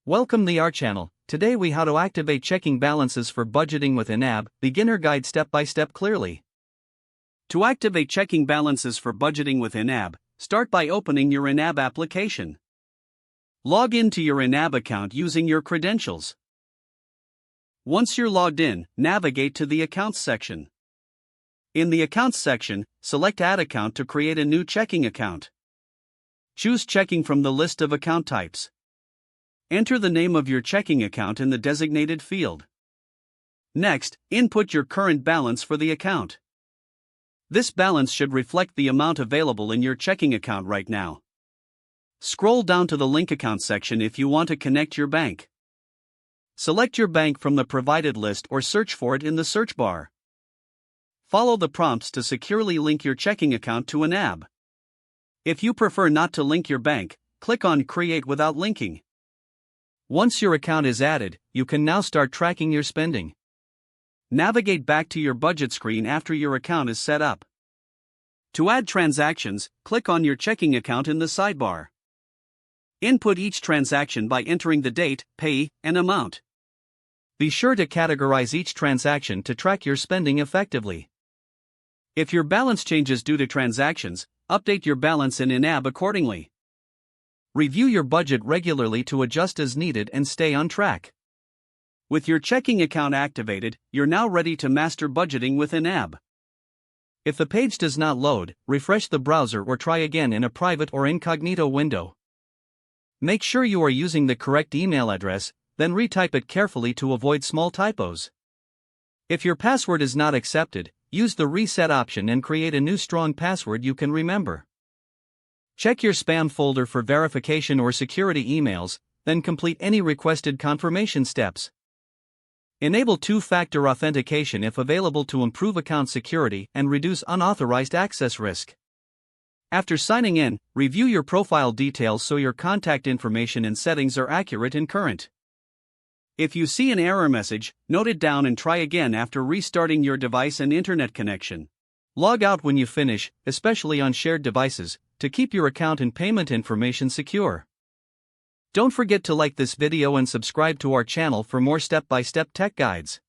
Welcome to our channel. Today we how to activate checking balances for budgeting with YNAB, beginner guide step by step clearly. To activate checking balances for budgeting with YNAB, start by opening your YNAB application. Log into your YNAB account using your credentials. Once you're logged in, navigate to the Accounts section. In the Accounts section, select Add Account to create a new checking account. Choose Checking from the list of account types. Enter the name of your checking account in the designated field. Next, input your current balance for the account. This balance should reflect the amount available in your checking account right now. Scroll down to the Link Account section if you want to connect your bank. Select your bank from the provided list or search for it in the search bar. Follow the prompts to securely link your checking account to YNAB. If you prefer not to link your bank, click on Create without linking. Once your account is added, you can now start tracking your spending. Navigate back to your budget screen after your account is set up. To add transactions, click on your checking account in the sidebar. Input each transaction by entering the date, pay, and amount. Be sure to categorize each transaction to track your spending effectively. If your balance changes due to transactions, update your balance in YNAB accordingly. Review your budget regularly to adjust as needed and stay on track. With your checking account activated, you're now ready to master budgeting with YNAB. If the page does not load, refresh the browser or try again in a private or incognito window. Make sure you are using the correct email address, then retype it carefully to avoid small typos. If your password is not accepted, use the reset option and create a new strong password you can remember. Check your spam folder for verification or security emails, then complete any requested confirmation steps. Enable two-factor authentication if available to improve account security and reduce unauthorized access risk. After signing in, review your profile details so your contact information and settings are accurate and current. If you see an error message, note it down and try again after restarting your device and internet connection. Log out when you finish, especially on shared devices, to keep your account and payment information secure. Don't forget to like this video and subscribe to our channel for more step-by-step tech guides.